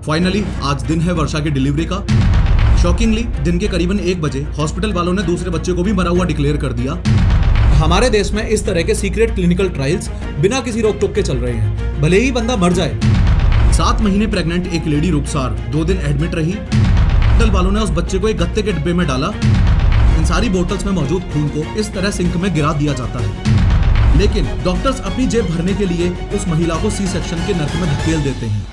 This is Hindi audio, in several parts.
फाइनली आज दिन है वर्षा की डिलीवरी का। शॉकिंगली दिन के करीबन 1 बजे हॉस्पिटल वालों ने दूसरे बच्चे को भी मरा हुआ डिक्लेयर कर दिया। हमारे देश में इस तरह के सीक्रेट क्लिनिकल ट्रायल्स बिना किसी रोक टोक के चल रहे हैं, भले ही बंदा मर जाए। 7 महीने प्रेग्नेंट एक लेडी रुखसार 2 दिन एडमिट रही। हॉस्पिटल वालों ने उस बच्चे को एक गत्ते के डिब्बे में डाला। इन सारी बोतल्स में मौजूद खून को इस तरह सिंक में गिरा दिया जाता है, लेकिन डॉक्टर्स अपनी जेब भरने के लिए उस महिला को सी सेक्शन के नर्क में धकेल देते हैं।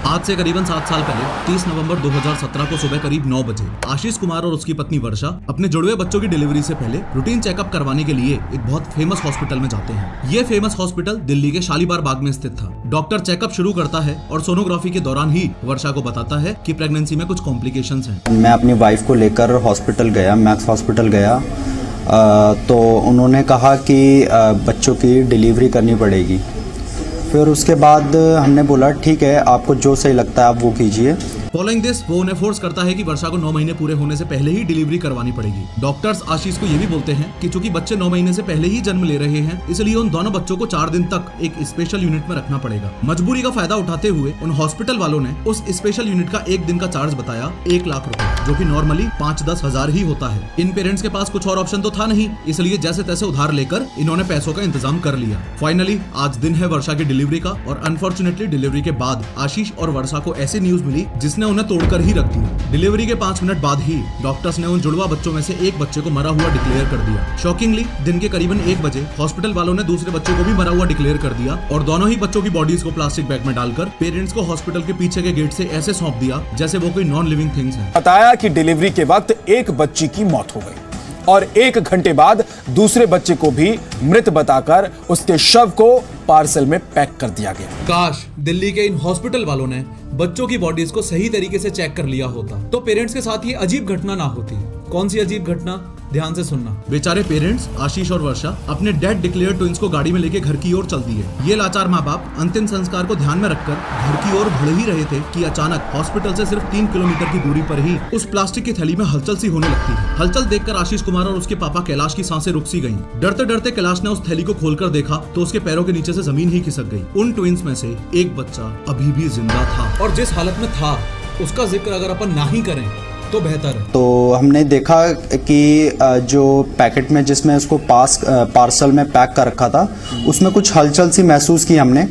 आज से करीबन 7 साल पहले 30 नवंबर 2017 को सुबह करीब 9 बजे आशीष कुमार और उसकी पत्नी वर्षा अपने जुड़वे बच्चों की डिलीवरी से पहले रूटीन चेकअप करवाने के लिए एक बहुत फेमस हॉस्पिटल में जाते हैं। ये फेमस हॉस्पिटल दिल्ली के शालीमार बाग में स्थित था। डॉक्टर चेकअप शुरू करता है और सोनोग्राफी के दौरान ही वर्षा को बताता है कि प्रेगनेंसी में कुछ कॉम्प्लिकेशंस हैं। मैं अपनी वाइफ को लेकर हॉस्पिटल गया, मैक्स हॉस्पिटल गया, तो उन्होंने कहा कि बच्चों की डिलीवरी करनी पड़ेगी। फिर उसके बाद हमने बोला ठीक है, आपको जो सही लगता है आप वो कीजिए। फॉलोइंग दिस वो उन्हें फोर्स करता है कि वर्षा को 9 महीने पूरे होने से पहले ही डिलीवरी करवानी पड़ेगी। डॉक्टर्स आशीष को ये भी बोलते हैं कि चूंकि बच्चे 9 महीने से पहले ही जन्म ले रहे हैं, इसलिए उन दोनों बच्चों को 4 दिन तक एक स्पेशल यूनिट में रखना पड़ेगा। मजबूरी का फायदा उठाते हुए उन हॉस्पिटल वालों ने उस स्पेशल यूनिट का 1 दिन का चार्ज बताया 1 लाख रुपए, जो कि नॉर्मली 5-10 हजार ही होता है। इन पेरेंट्स के पास कुछ और ऑप्शन तो था नहीं, इसलिए जैसे तैसे उधार लेकर इन्होंने पैसों का इंतजाम कर लिया। फाइनली आज दिन है वर्षा की डिलीवरी का, और अनफॉर्चुनेटली डिलीवरी के बाद आशीष और वर्षा को ऐसी न्यूज मिली जिसने उन्हें तोड़कर ही रख दिया। डिलीवरी के 5 मिनट बाद ही डॉक्टर्स ने उन जुड़वा बच्चों में से एक बच्चे को मरा हुआ डिक्लेयर कर दिया। शॉकिंगली दिन के करीबन 1 बजे हॉस्पिटल वालों ने दूसरे बच्चे को भी मरा हुआ डिक्लेयर कर दिया और दोनों ही बच्चों की बॉडीज को प्लास्टिक बैग में डालकर पेरेंट्स को हॉस्पिटल के पीछे के गेट से ऐसे सौंप दिया जैसे वो कोई नॉन लिविंग थिंग्स हैं। बताया कि डिलीवरी के वक्त एक बच्ची की मौत हो गई और 1 घंटे बाद दूसरे बच्चे को भी मृत बताकर उसके शव को पार्सल में पैक कर दिया गया। काश दिल्ली के इन हॉस्पिटल वालों ने बच्चों की बॉडीज को सही तरीके से चेक कर लिया होता, तो पेरेंट्स के साथ ये अजीब घटना ना होती। कौन सी अजीब घटना, ध्यान से सुनना। बेचारे पेरेंट्स आशीष और वर्षा अपने डेड डिक्लेयर ट्विंस को गाड़ी में लेके घर की ओर चल दिए। ये लाचार माँ बाप अंतिम संस्कार को ध्यान में रखकर घर की ओर बढ़ ही रहे थे कि अचानक हॉस्पिटल से सिर्फ 3 किलोमीटर की दूरी पर ही उस प्लास्टिक की थैली में हलचल सी होने लगती है। हलचल देखकर आशीष कुमार और उसके पापा कैलाश की सांसें रुक सी गईं। डरते डरते कैलाश ने उस थैली को खोलकर देखा तो उसके पैरों के नीचे से जमीन ही खिसक गई। उन ट्विंस में से एक बच्चा अभी भी जिंदा था, और जिस हालत में था उसका जिक्र अगर अपन ना ही करें तो बेहतर है। तो हमने देखा कि जो पैकेट में जिसमें उसको पार्सल में पैक कर रखा था, उसमें कुछ हलचल सी महसूस की हमने।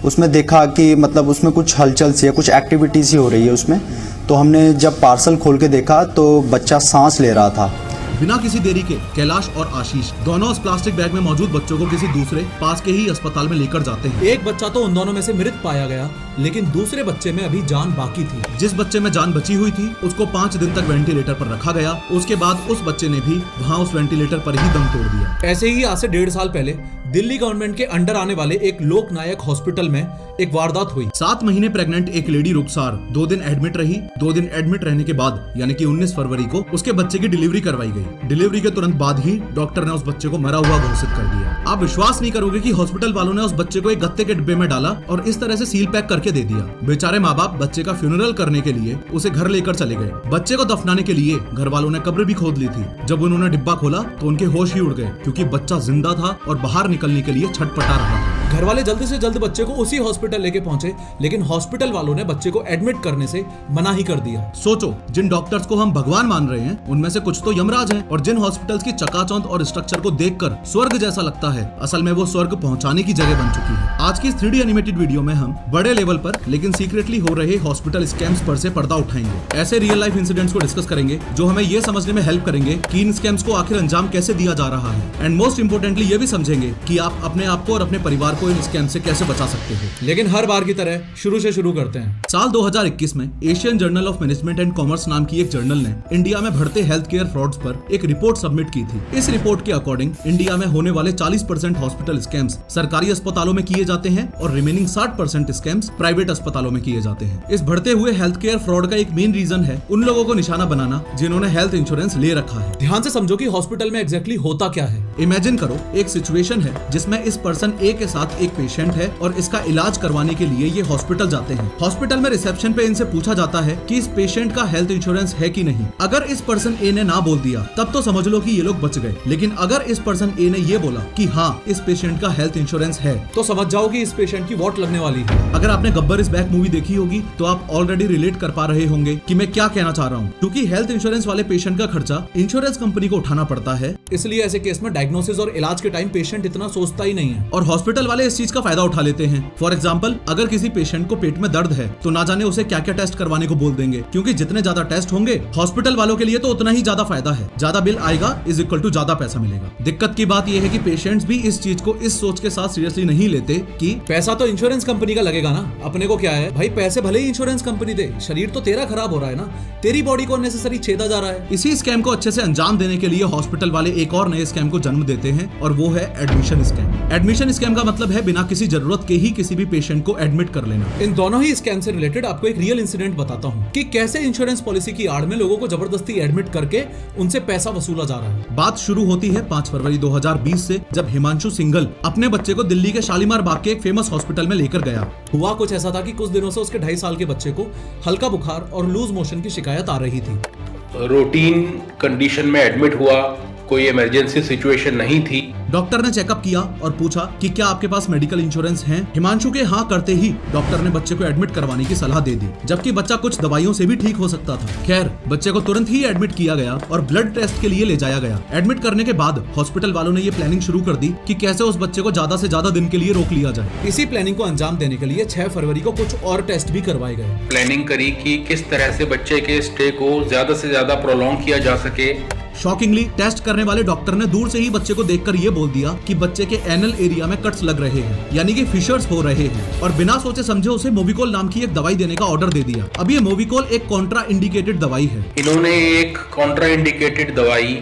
उसमें देखा कि मतलब उसमें कुछ हलचल सी है, कुछ एक्टिविटी सी हो रही है उसमें। तो हमने जब पार्सल खोल के देखा तो बच्चा सांस ले रहा था। बिना किसी देरी के कैलाश और आशीष दोनों उस प्लास्टिक बैग में मौजूद बच्चों को किसी दूसरे पास के ही अस्पताल में लेकर जाते हैं। एक बच्चा तो उन दोनों में से मृत पाया गया, लेकिन दूसरे बच्चे में अभी जान बाकी थी। जिस बच्चे में जान बची हुई थी उसको 5 दिन तक वेंटिलेटर पर रखा गया। उसके बाद उस बच्चे ने भी वहाँ उस वेंटिलेटर पर ही दम तोड़ दिया। ऐसे ही आज से 1.5 साल पहले दिल्ली गवर्नमेंट के अंडर आने वाले एक लोकनायक हॉस्पिटल में एक वारदात हुई। 7 महीने प्रेग्नेंट एक लेडी रुखसार 2 दिन एडमिट रही। 2 दिन एडमिट रहने के बाद यानी कि 19 फरवरी को उसके बच्चे की डिलीवरी करवाई गई। डिलीवरी के तुरंत बाद ही डॉक्टर ने उस बच्चे को मरा हुआ घोषित कर दिया। आप विश्वास नहीं करोगे कि हॉस्पिटल वालों ने उस बच्चे को एक गत्ते के डिब्बे में डाला और इस तरह से सील पैक करके दे दिया। बेचारे माँ बाप बच्चे का फ्यूनरल करने के लिए उसे घर लेकर चले गए। बच्चे को दफनाने के लिए घर वालों ने कब्र भी खोद ली थी। जब उन्होंने डिब्बा खोला तो उनके होश ही उड़ गए, क्योंकि बच्चा जिंदा था और बाहर निकलने के लिए छटपटा रहा था। घर वाले जल्द से जल्द बच्चे को उसी हॉस्पिटल लेके पहुंचे, लेकिन हॉस्पिटल वालों ने बच्चे को एडमिट करने से मना ही कर दिया। सोचो, जिन डॉक्टर्स को हम भगवान मान रहे हैं उनमें से कुछ तो यमराज हैं, और जिन हॉस्पिटल्स की चकाचौंध और स्ट्रक्चर को देखकर स्वर्ग जैसा लगता है, असल में वो स्वर्ग पहुंचाने की जगह बन चुकी है। आज की इस 3D एनिमेटेड वीडियो में हम बड़े लेवल पर लेकिन सीक्रेटली हो रहे हॉस्पिटल स्कैम्स पर से पर्दा उठाएंगे। ऐसे रियल लाइफ इंसिडेंट्स को डिस्कस करेंगे जो हमें ये समझने में हेल्प करेंगे कि इन स्कैम्स को आखिर अंजाम कैसे दिया जा रहा है, एंड मोस्ट इंपोर्टेंटली ये भी समझेंगे कि आप अपने आप को और अपने परिवार को इन स्कैम से कैसे बचा सकते हो। लेकिन हर बार की तरह शुरू से शुरू करते हैं। साल 2021 में Asian journal of management and commerce नाम की एक जर्नल ने इंडिया में बढ़ते हेल्थ केयर फ्रॉड्स पर एक रिपोर्ट सबमिट की थी। इस रिपोर्ट के अकॉर्डिंग इंडिया में होने वाले 40% हॉस्पिटल स्कैम्स सरकारी अस्पतालों में किए जाते हैं और रिमेनिंग 60% स्कैम्स प्राइवेट अस्पतालों में किए जाते हैं। इस बढ़ते हुए हेल्थ केयर फ्रॉड का एक मेन रीजन है उन लोगों को निशाना बनाना जिन्होंने हेल्थ इंश्योरेंस ले रखा है। ध्यान से समझो कि हॉस्पिटल में एग्जैक्टली होता क्या है। इमेजिन करो, एक सिचुएशन है जिसमें इस पर्सन ए के साथ आप एक पेशेंट है और इसका इलाज करवाने के लिए ये हॉस्पिटल जाते हैं। हॉस्पिटल में रिसेप्शन पे इनसे पूछा जाता है कि इस पेशेंट का हेल्थ इंश्योरेंस है कि नहीं। अगर इस पर्सन ए ने ना बोल दिया तब तो समझ लो कि ये लोग बच गए, लेकिन अगर इस पर्सन ए ने ये बोला कि हाँ इस पेशेंट का हेल्थ इंश्योरेंस है तो समझ जाओ कि इस पेशेंट की वॉट लगने वाली है। अगर आपने गब्बर इज बैक मूवी देखी होगी तो आप ऑलरेडी रिलेट कर पा रहे होंगे कि मैं क्या कहना चाह रहा हूँ, क्योंकि हेल्थ इंश्योरेंस वाले पेशेंट का खर्चा इंश्योरेंस कंपनी को उठाना पड़ता है, इसलिए ऐसे केस में डायग्नोसिस और इलाज के टाइम पेशेंट इतना सोचता ही नहीं है और हॉस्पिटल वाले इस चीज का फायदा उठा लेते हैं। फॉर एग्जाम्पल, अगर किसी पेशेंट को पेट में दर्द है तो ना जाने उसे क्या क्या टेस्ट करवाने को बोल देंगे, क्योंकि जितने ज्यादा टेस्ट होंगे हॉस्पिटल वालों के लिए तो उतना ही ज्यादा फायदा है, ज्यादा बिल आएगा इज इक्वल टू ज्यादा पैसा मिलेगा। दिक्कत की बात यह है कि पेशेंट्स भी इस चीज को इस सोच के साथ सीरियसली नहीं लेते कि पैसा तो इंश्योरेंस कंपनी का लगेगा ना, अपने को क्या है भाई, पैसे भले ही इंश्योरेंस कंपनी दे, शरीर तो तेरा खराब हो रहा है ना, तेरी बॉडी को अननेसेसरी छेदा जा रहा है। इसी स्कैम को अच्छे से अंजाम देने के लिए हॉस्पिटल वाले एक और नए स्कैम को जन्म देते हैं और वो है एडमिशन स्कैम। एडमिशन स्कैम का मतलब है बिना किसी जरूरत के ही किसी भी पेशेंट को एडमिट कर लेना। इन दोनों ही स्कैम से रिलेटेड आपको एक रियल इंसिडेंट बताता हूँ कि कैसे इंश्योरेंस पॉलिसी की आड़ में लोगों को जबरदस्ती एडमिट करके उनसे पैसा वसूला जा रहा है। बात शुरू होती है 5 फरवरी 2020 से, जब हिमांशु सिंघल अपने बच्चे को दिल्ली के शालीमार बाग के एक फेमस हॉस्पिटल में लेकर गया। हुआ कुछ ऐसा था कि कुछ दिनों से उसके 2.5 साल के बच्चे को हल्का बुखार और लूज मोशन की शिकायत आ रही थी। रूटीन कंडीशन में एडमिट हुआ, कोई इमरजेंसी सिचुएशन नहीं थी। डॉक्टर ने चेकअप किया और पूछा कि क्या आपके पास मेडिकल इंश्योरेंस है। हिमांशु के हाँ करते ही डॉक्टर ने बच्चे को एडमिट करवाने की सलाह दे दी, जबकि बच्चा कुछ दवाइयों से भी ठीक हो सकता था। खैर, बच्चे को तुरंत ही एडमिट किया गया और ब्लड टेस्ट के लिए ले जाया गया। एडमिट करने के बाद हॉस्पिटल वालों ने ये प्लानिंग शुरू कर दी कि कैसे उस बच्चे को ज्यादा से ज्यादा दिन के लिए रोक लिया जाए। इसी प्लानिंग को अंजाम देने के लिए 6 फरवरी को कुछ और टेस्ट भी करवाए गए। प्लानिंग करी कि किस तरह से बच्चे के स्टे को ज्यादा से ज्यादा प्रोलॉन्ग किया जा सके। शॉकिंगली, टेस्ट करने वाले डॉक्टर ने दूर से ही बच्चे को देखकर ये बोल दिया कि बच्चे के एनल एरिया में कट्स लग रहे हैं, यानी कि फिशर्स हो रहे हैं, और बिना सोचे समझे उसे मोविकोल नाम की एक दवाई देने का ऑर्डर दे दिया। अब ये मोविकोल एक कॉन्ट्रा इंडिकेटेड दवाई है। इन्होंने एक कॉन्ट्रा इंडिकेटेड दवाई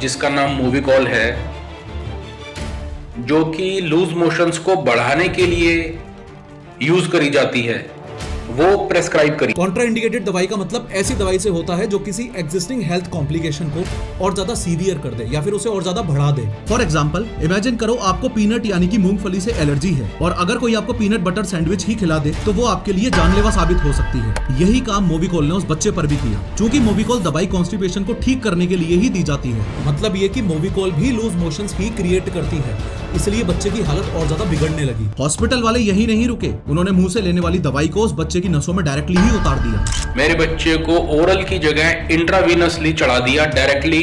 जिसका नाम मोविकोल है, जो कि लूज मोशंस को बढ़ाने के लिए यूज करी जाती है, वो प्रेस्क्राइब करी। कॉन्ट्रा इंडिकेटेड दवाई का मतलब ऐसी दवाई से होता है जो किसी एग्जिस्टिंग हेल्थ कॉम्प्लिकेशन को और ज्यादा सीवियर कर दे या फिर उसे और ज्यादा बढ़ा दे। फॉर एग्जांपल, इमेजिन करो आपको पीनट यानी कि मूंगफली से एलर्जी है और अगर कोई आपको पीनट बटर सैंडविच ही खिला दे तो वो आपके लिए जानलेवा साबित हो सकती है। यही काम मोविकोल ने उस बच्चे पर भी किया। चूंकि मोविकोल दवाई कॉन्स्टिपेशन को ठीक करने के लिए ही दी जाती है, मतलब ये कि मोविकोल भी लूज मोशंस ही क्रिएट करती है, इसलिए बच्चे की हालत और ज्यादा बिगड़ने लगी। हॉस्पिटल वाले यही नहीं रुके, उन्होंने मुंह से लेने वाली दवाई को उस बच्चे की नसों में डायरेक्टली ही उतार दिया। मेरे बच्चे को ओरल की जगह इंट्रावीनसली चढ़ा दिया, डायरेक्टली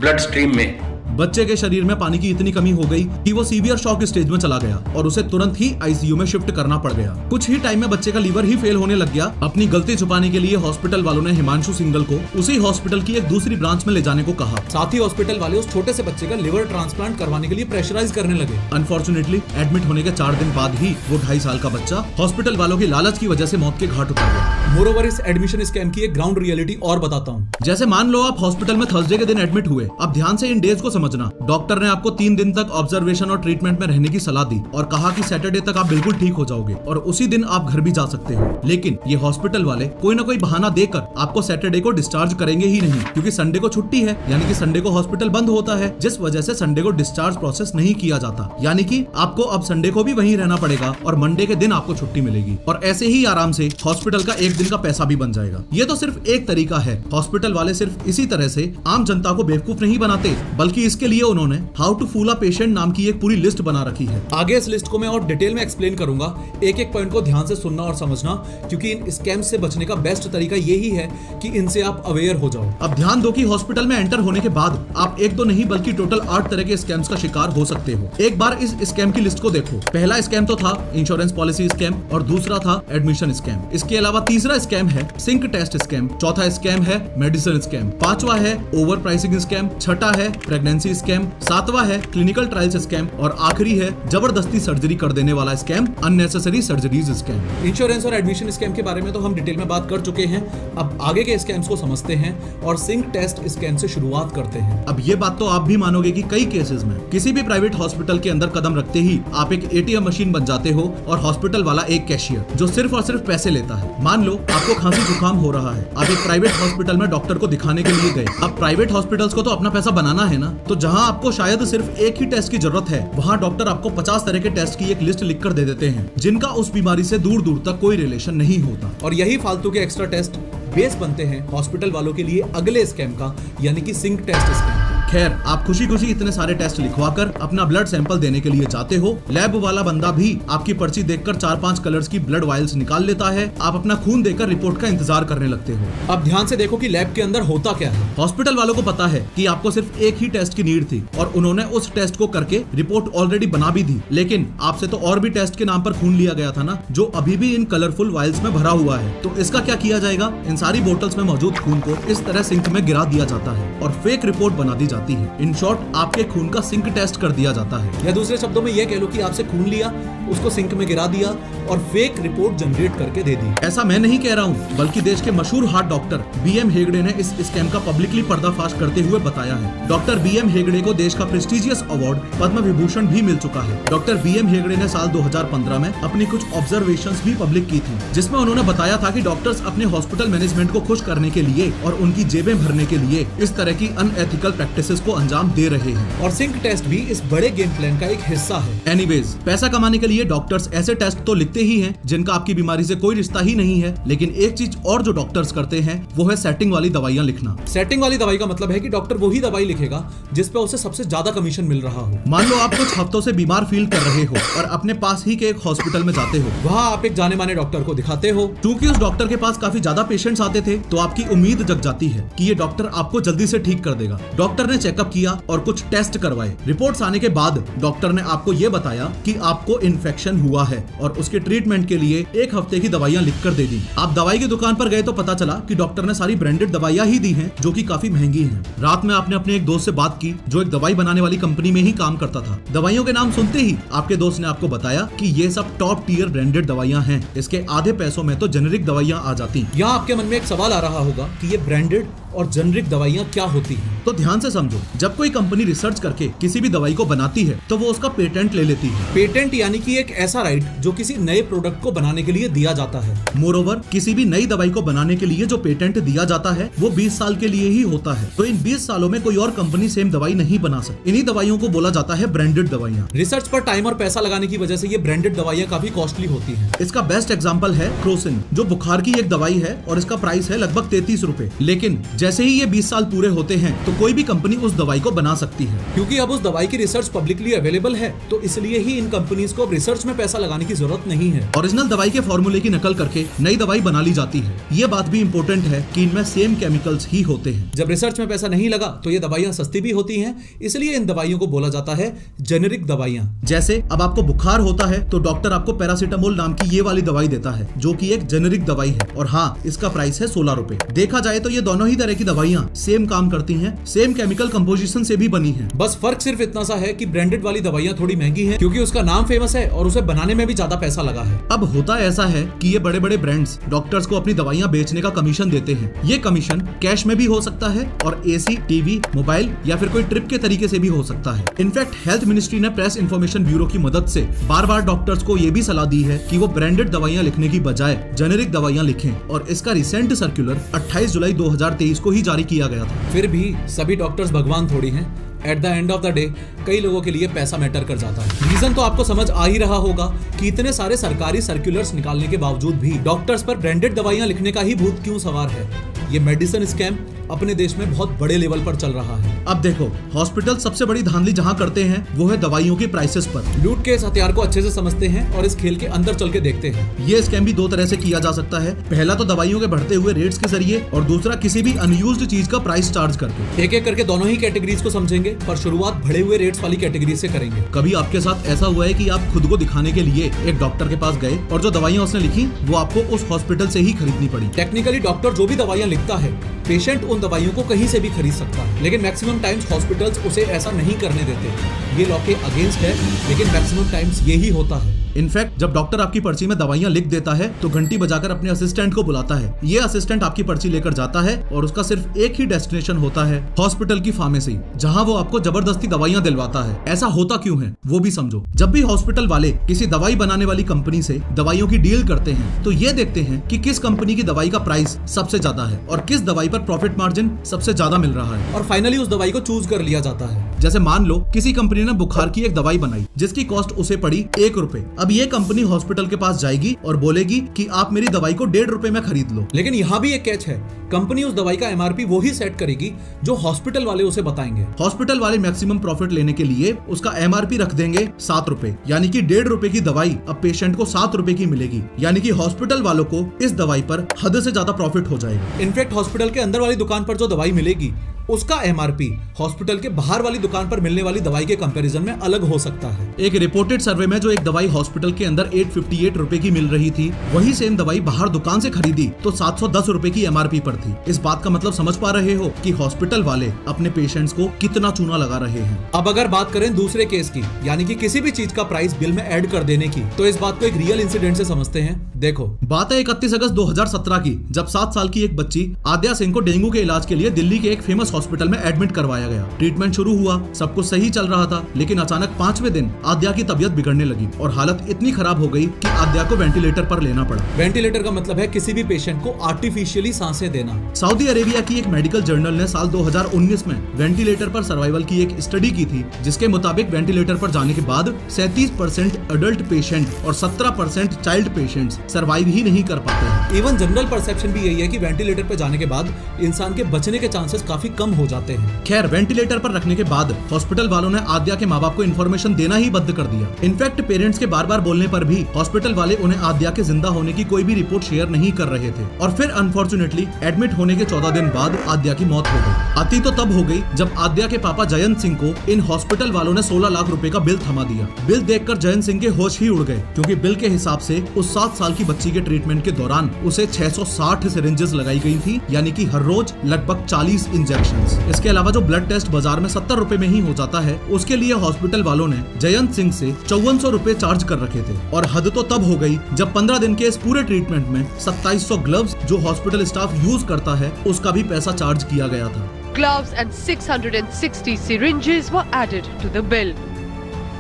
ब्लड स्ट्रीम में। बच्चे के शरीर में पानी की इतनी कमी हो गई कि वो सीवियर शॉक स्टेज में चला गया और उसे तुरंत ही आईसीयू में शिफ्ट करना पड़ गया। कुछ ही टाइम में बच्चे का लीवर ही फेल होने लग गया। अपनी गलती छुपाने के लिए हॉस्पिटल वालों ने हिमांशु सिंघल को उसी हॉस्पिटल की एक दूसरी ब्रांच में ले जाने को कहा। साथ ही हॉस्पिटल वाले उस छोटे से बच्चे का लिवर ट्रांसप्लांट करवाने के लिए प्रेशराइज करने लगे। अनफॉर्चुनेटली, एडमिट होने के 4 दिन बाद ही वो 2.5 साल का बच्चा हॉस्पिटल वालों की लालच की वजह से मौत के घाट उतर गया। मोरोवर, इस एडमिशन स्कैम की एक ग्राउंड रियलिटी और बताता हूँ। जैसे मान लो आप हॉस्पिटल में थर्सडे के दिन एडमिट हुए। अब ध्यान से इन डेज को समझना। डॉक्टर ने आपको 3 दिन तक ऑब्जर्वेशन और ट्रीटमेंट में रहने की सलाह दी और कहा कि सैटरडे तक आप बिल्कुल ठीक हो जाओगे और उसी दिन आप घर भी जा सकते हो। लेकिन ये हॉस्पिटल वाले कोई ना कोई बहाना देकर आपको सैटरडे को डिस्चार्ज करेंगे ही नहीं, क्योंकि संडे को छुट्टी है, यानी कि संडे को हॉस्पिटल बंद होता है, जिस वजह से संडे को डिस्चार्ज प्रोसेस नहीं किया जाता। यानी कि आपको अब संडे को भी वहीं रहना पड़ेगा और मंडे के दिन आपको छुट्टी मिलेगी और ऐसे ही आराम से हॉस्पिटल का एक दिन का पैसा भी बन जाएगा। ये तो सिर्फ एक तरीका है। हॉस्पिटल वाले सिर्फ इसी तरह से आम जनता को बेवकूफ नहीं बनाते, बल्कि इसके लिए उन्होंने how to fool a patient नाम की एक पूरी लिस्ट बना रखी है। आगे इस लिस्ट को मैं और डिटेल में एक्सप्लेन करूंगा। एक एक पॉइंट को ध्यान से सुनना और समझना, क्योंकि इन स्कैम्स से बचने का बेस्ट तरीका यही है कि इनसे आप अवेयर हो जाओ। अब ध्यान दो कि हॉस्पिटल में एंटर होने के बाद आप एक दो नहीं बल्कि टोटल 8 तरह के स्कैम्स का शिकार हो सकते हो। एक बार इस स्कैम की लिस्ट को देखो। पहला स्कैम तो था इंश्योरेंस पॉलिसी स्कैम और दूसरा था एडमिशन स्कैम। इसके अलावा तीसरा स्कैम है सिंक टेस्ट स्कैम, चौथा स्कैम है मेडिसिन स्कैम, पांचवा है ओवर प्राइसिंग स्कैम, छठा है प्रेगनेंसी स्कैम, सातवां है क्लिनिकल ट्रायल्स स्कैम और आखिरी है जबरदस्ती सर्जरी कर देने वाला scam, unnecessary surgeries scam. Insurance और एडमिशन स्कैम के बारे में तो हम डिटेल में बात कर चुके हैं। अब आगे के स्कैम्स को समझते हैं और सिंक टेस्ट स्कैम से शुरुआत करते हैं। अब ये बात तो आप भी मानोगे कि कई केसेस में किसी भी प्राइवेट हॉस्पिटल के अंदर कदम रखते ही आप एक एटीएम मशीन बन जाते हो और हॉस्पिटल वाला एक कैशियर जो सिर्फ और सिर्फ पैसे लेता है। मान लो आपको खांसी जुकाम हो रहा है, आप एक प्राइवेट हॉस्पिटल में डॉक्टर को दिखाने के लिए गए। अब प्राइवेट हॉस्पिटल्स को तो अपना पैसा बनाना है ना, तो तो जहां आपको शायद सिर्फ एक ही टेस्ट की जरूरत है, वहां डॉक्टर आपको 50 तरह के टेस्ट की एक लिस्ट लिखकर दे देते हैं, जिनका उस बीमारी से दूर दूर तक कोई रिलेशन नहीं होता। और यही फालतू के एक्स्ट्रा टेस्ट बेस बनते हैं हॉस्पिटल वालों के लिए अगले स्कैम का, यानी कि सिंक टेस्ट स्कैम। खैर, आप खुशी खुशी इतने सारे टेस्ट लिखवाकर अपना ब्लड सैंपल देने के लिए जाते हो। लैब वाला बंदा भी आपकी पर्ची देखकर 4-5 कलर्स की ब्लड वायल्स निकाल लेता है। आप अपना खून देकर रिपोर्ट का इंतजार करने लगते हो। अब ध्यान से देखो कि लैब के अंदर होता क्या है। हॉस्पिटल वालों को पता है कि आपको सिर्फ एक ही टेस्ट की नीड थी और उन्होंने उस टेस्ट को करके रिपोर्ट ऑलरेडी बना भी दी, लेकिन आपसे तो और भी टेस्ट के नाम पर खून लिया गया था ना, जो अभी भी इन कलरफुल वायल्स में भरा हुआ है। तो इसका क्या किया जाएगा? इन सारी बोतल्स में मौजूद खून को इस तरह सिंक में गिरा दिया जाता है और फेक रिपोर्ट बना दी जाती है। इन शॉर्ट, आपके खून का सिंक टेस्ट कर दिया जाता है, या दूसरे शब्दों में यह कह लो कि आपसे खून लिया, उसको सिंक में गिरा दिया और फेक रिपोर्ट जनरेट करके दे दी। ऐसा मैं नहीं कह रहा हूँ, बल्कि देश के मशहूर हार्ट डॉक्टर BM हेगड़े ने इस स्कैम का पब्लिकली पर्दाफाश करते हुए बताया है। डॉक्टर BM हेगड़े को देश का प्रेस्टिजियस अवार्ड पद्म विभूषण भी मिल चुका है। डॉक्टर BM हेगड़े ने साल 2015 में अपनी कुछ ऑब्जर्वेशंस भी पब्लिक की थी, जिसमें उन्होंने बताया था कि डॉक्टर्स अपने हॉस्पिटल मैनेजमेंट को खुश करने के लिए और उनकी जेबें भरने के लिए इस तरह की अनएथिकल प्रैक्टिसेस को अंजाम दे रहे हैं, और सिंक टेस्ट भी इस बड़े गेम प्लान का एक हिस्सा है। एनीवेज, पैसा कमाने के लिए डॉक्टर्स ऐसे टेस्ट तो लिखते ही हैं जिनका आपकी बीमारी से कोई रिश्ता ही नहीं है, लेकिन एक चीज और जो डॉक्टर्स करते हैं वो है सेटिंग वाली दवाइयां लिखना। सेटिंग वाली दवाई का मतलब है कि डॉक्टर वही दवाई लिखेगा जिस पे उसे सबसे ज्यादा कमीशन मिल रहा हो। मान लो आप कुछ हफ्तों से बीमार फील कर रहे हो और अपने पास ही के एक हॉस्पिटल में जाते हो। वहाँ आप एक जाने माने डॉक्टर को दिखाते हो। क्योंकि उस डॉक्टर के पास काफी ज्यादा पेशेंट्स आते थे, तो आपकी उम्मीद जग जाती है कि ये डॉक्टर आपको जल्दी से ठीक कर देगा। डॉक्टर ने चेकअप किया और कुछ टेस्ट करवाए। रिपोर्ट्स आने के बाद डॉक्टर ने आपको ये बताया कि आपको इन्फेक्शन हुआ है और उसके ट्रीटमेंट के लिए 1 हफ्ते की दवाइयां लिखकर दे दी। आप दवाई की दुकान पर गए तो पता चला कि डॉक्टर ने सारी ब्रांडेड दवाइयां ही दी हैं, जो कि काफी महंगी हैं। रात में आपने अपने एक दोस्त से बात की जो एक दवाई बनाने वाली कंपनी में ही काम करता था। दवाइयों के नाम सुनते ही आपके दोस्त ने आपको बताया कि ये सब टॉप टियर ब्रांडेड दवाइयां हैं, इसके आधे पैसों में तो जेनेरिक दवाइयां आ जाती। यहाँ आपके मन में एक सवाल आ रहा होगा कि ये ब्रांडेड और जेनेरिक दवाइयां क्या होती हैं? तो ध्यान से समझो, जब कोई कंपनी रिसर्च करके किसी भी दवाई को बनाती है तो वो उसका पेटेंट ले लेती है। पेटेंट यानी कि एक ऐसा राइट जो किसी नए प्रोडक्ट को बनाने के लिए दिया जाता है। मोरओवर, किसी भी नई दवाई को बनाने के लिए जो पेटेंट दिया जाता है वो 20 साल के लिए ही होता है। तो इन 20 सालों में कोई और कंपनी सेम दवाई नहीं बना सकती। इन्हीं दवाइयों को बोला जाता है ब्रांडेड दवाइयाँ। रिसर्च पर टाइम और पैसा लगाने की वजह से ये ब्रांडेड दवाइयाँ काफी कॉस्टली होती है। इसका बेस्ट एग्जाम्पल है क्रोसिन, जो बुखार की एक दवाई है और इसका प्राइस है लगभग 33 रुपए। लेकिन जैसे ही ये 20 साल पूरे होते हैं तो कोई भी कंपनी उस दवाई को बना सकती है। क्योंकि अब उस दवाई की रिसर्च पब्लिकली अवेलेबल है, तो इसलिए ही इन कंपनीज को अब रिसर्च में पैसा लगाने की जरूरत नहीं है। ओरिजिनल दवाई के फॉर्मूले की नकल करके नई दवाई बना ली जाती है। ये बात भी इम्पोर्टेंट है कि इनमें सेम केमिकल्स ही होते हैं। जब रिसर्च में पैसा नहीं लगा तो ये दवाइयाँ सस्ती भी होती हैं, इसलिए इन दवाइयों को बोला जाता है जेनेरिक दवाइयाँ। जैसे अब आपको बुखार होता है तो डॉक्टर आपको पैरासीटामोल नाम की ये वाली दवाई देता है, जो कि एक जेनेरिक दवाई है, और हाँ, इसका प्राइस है 16 रुपए। देखा जाए तो ये दोनों ही तरह की दवाइयाँ सेम काम करती हैं, सेम केमिकल कंपोजिशन से भी बनी हैं। बस फर्क सिर्फ इतना सा है कि ब्रांडेड वाली दवाइयाँ थोड़ी महंगी हैं, क्योंकि उसका नाम फेमस है और उसे बनाने में भी ज्यादा पैसा लगा है। अब होता ऐसा है कि ये बड़े बड़े ब्रांड्स डॉक्टर्स को अपनी दवाइयाँ बेचने का कमीशन देते हैं। ये कमीशन कैश में भी हो सकता है और AC, TV, मोबाइल या फिर कोई ट्रिप के तरीके से भी हो सकता है। इनफैक्ट हेल्थ मिनिस्ट्री ने प्रेस इन्फॉर्मेशन ब्यूरो की मदद से बार बार डॉक्टर्स को ये भी सलाह दी है कि वो ब्रांडेड दवाइयाँ लिखने की बजाय जेनेरिक दवाइयाँ लिखें, और इसका रिसेंट सर्कुलर 28 जुलाई 2023 को ही जारी किया गया था। फिर भी सभी डॉक्टर्स भगवान थोड़ी हैं। At the end of the day कई लोगों के लिए पैसा मैटर कर जाता है। रीजन तो आपको समझ आ ही रहा होगा कि इतने सारे सरकारी सर्कुलर्स निकालने के बावजूद भी डॉक्टर्स पर ब्रांडेड दवाइयां लिखने का ही भूत क्यों सवार है। ये मेडिसिन स्कैम अपने देश में बहुत बड़े लेवल पर चल रहा है। अब देखो, हॉस्पिटल सबसे बड़ी धांधली जहां करते हैं वो है दवाइयों की प्राइसेस पर। लूट के इस हथियार को अच्छे से समझते हैं और इस खेल के अंदर चल के देखते हैं। ये स्कैम भी 2 तरह से किया जा सकता है। पहला तो दवाइयों के बढ़ते हुए रेट्स के जरिए, और दूसरा किसी भी अनयूज्ड चीज का प्राइस चार्ज करके। एक एक करके दोनों ही कैटेगरीज को समझेंगे, पर शुरुआत बढ़े हुए रेट्स वाली कैटेगरी से करेंगे। कभी आपके साथ ऐसा हुआ है कि आप खुद को दिखाने के लिए एक डॉक्टर के पास गए और जो दवाइयां उसने लिखी वो आपको उस हॉस्पिटल से ही खरीदनी पड़ी? टेक्निकली डॉक्टर जो भी दवाइयां लिखता है, पेशेंट उन दवाइयों को कहीं से भी खरीद सकता है, लेकिन मैक्सिमम टाइम्स हॉस्पिटल्स उसे ऐसा नहीं करने देते। ये लॉ के अगेंस्ट है, लेकिन मैक्सिमम टाइम्स यही होता है। इनफैक्ट जब डॉक्टर आपकी पर्ची में दवाइयां लिख देता है तो घंटी बजाकर अपने असिस्टेंट को बुलाता है। ये असिस्टेंट आपकी पर्ची लेकर जाता है और उसका सिर्फ एक ही डेस्टिनेशन होता है, हॉस्पिटल की फार्मेसी, जहां वो आपको जबरदस्ती दवाइयां दिलवाता है। ऐसा होता क्यों है वो भी समझो। जब भी हॉस्पिटल वाले किसी दवाई बनाने वाली कंपनी से दवाइयों की डील करते हैं तो ये देखते हैं कि किस कंपनी की दवाई का प्राइस सबसे ज्यादा है और किस दवाई पर प्रॉफिट मार्जिन सबसे ज्यादा मिल रहा है, और फाइनली उस दवाई को चूज कर लिया जाता है। जैसे मान लो किसी कंपनी ने बुखार की एक दवाई बनाई जिसकी कॉस्ट उसे पड़ी 1 रुपए। अब ये कंपनी हॉस्पिटल के पास जाएगी और बोलेगी कि आप मेरी दवाई को 1.5 रुपए में खरीद लो। लेकिन यहाँ भी एक कैच है, कंपनी उस दवाई का MRP वो ही सेट करेगी जो हॉस्पिटल वाले उसे बताएंगे। हॉस्पिटल वाले मैक्सिमम प्रॉफिट लेने के लिए उसका MRP रख देंगे 7 रुपए, यानी कि 1.5 रुपए की दवाई अब पेशेंट को 7 रुपए की मिलेगी, यानी कि हॉस्पिटल वालों को इस दवाई पर हद से ज्यादा प्रॉफिट हो जाएगा। इनफैक्ट हॉस्पिटल के अंदर वाली दुकान पर जो दवाई मिलेगी उसका MRP हॉस्पिटल के बाहर वाली दुकान पर मिलने वाली दवाई के कंपैरिजन में अलग हो सकता है। एक रिपोर्टेड सर्वे में जो एक दवाई हॉस्पिटल के अंदर 858 रुपए की मिल रही थी, वही सेम दवाई बाहर दुकान से खरीदी तो 710 रुपए की MRP पर थी। इस बात का मतलब समझ पा रहे हो कि हॉस्पिटल वाले अपने पेशेंट्स को कितना चूना लगा रहे हैं। अब अगर बात करें दूसरे केस की, यानी कि किसी भी चीज का प्राइस बिल में ऐड कर देने की, तो इस बात को एक रियल इंसिडेंट से समझते हैं। देखो, बात है 31 अगस्त 2017 की, जब 7 साल की एक बच्ची आद्या सिंह को डेंगू के इलाज के लिए दिल्ली के एक फेमस हॉस्पिटल में एडमिट करवाया गया। ट्रीटमेंट शुरू हुआ, सब कुछ सही चल रहा था, लेकिन अचानक 5वें दिन आद्या की तबीयत बिगड़ने लगी और हालत इतनी खराब हो गई कि आद्या को वेंटिलेटर पर लेना पड़ा। वेंटिलेटर का मतलब है किसी भी पेशेंट को आर्टिफिशियली सांसें देना। सऊदी अरेबिया की एक मेडिकल जर्नल ने साल 2019 में वेंटिलेटर पर सर्वाइवल की एक स्टडी की थी, जिसके मुताबिक वेंटिलेटर पर जाने के बाद 37% अडल्ट पेशेंट और 17% चाइल्ड पेशेंट्स सर्वाइव ही नहीं कर पाते हैं। इवन जनरल परसेप्शन भी यही है कि वेंटिलेटर पर जाने के बाद इंसान के बचने के चांसेस काफी कम हो जाते हैं। खैर, वेंटिलेटर पर रखने के बाद हॉस्पिटल वालों ने आद्या के माँ बाप को इन्फॉर्मेशन देना ही बंद कर दिया। इनफैक्ट पेरेंट्स के बार बार बोलने पर भी हॉस्पिटल वाले उन्हें आद्या के जिंदा होने की कोई भी रिपोर्ट शेयर नहीं कर रहे थे। और फिर अनफॉर्चुनेटली एडमिट होने के 14 दिन बाद आद्या की मौत हो गई। अति तो तब हो गई जब आद्या के पापा जयंत सिंह को इन हॉस्पिटल वालों ने 16 लाख रुपए का बिल थमा दिया। बिल देखकर जयंत सिंह के होश ही उड़ गए, क्योंकि बिल के हिसाब से उस 7 साल की बच्ची के ट्रीटमेंट के दौरान उसे 660 सिरिंजेस लगाई गई थी, यानी कि हर रोज लगभग 40 इंजेक्शंस। इसके अलावा जो ब्लड टेस्ट बाजार में 70 रुपए में ही हो जाता है, उसके लिए हॉस्पिटल वालों ने जयंत सिंह से 5400 रुपए चार्ज कर रखे थे। और हद तो तब हो गई जब 15 दिन के इस पूरे ट्रीटमेंट में 2700 ग्लव्स जो हॉस्पिटल स्टाफ यूज करता है उसका भी पैसा चार्ज किया गया था। Gloves and 660 syringes were added to the bill.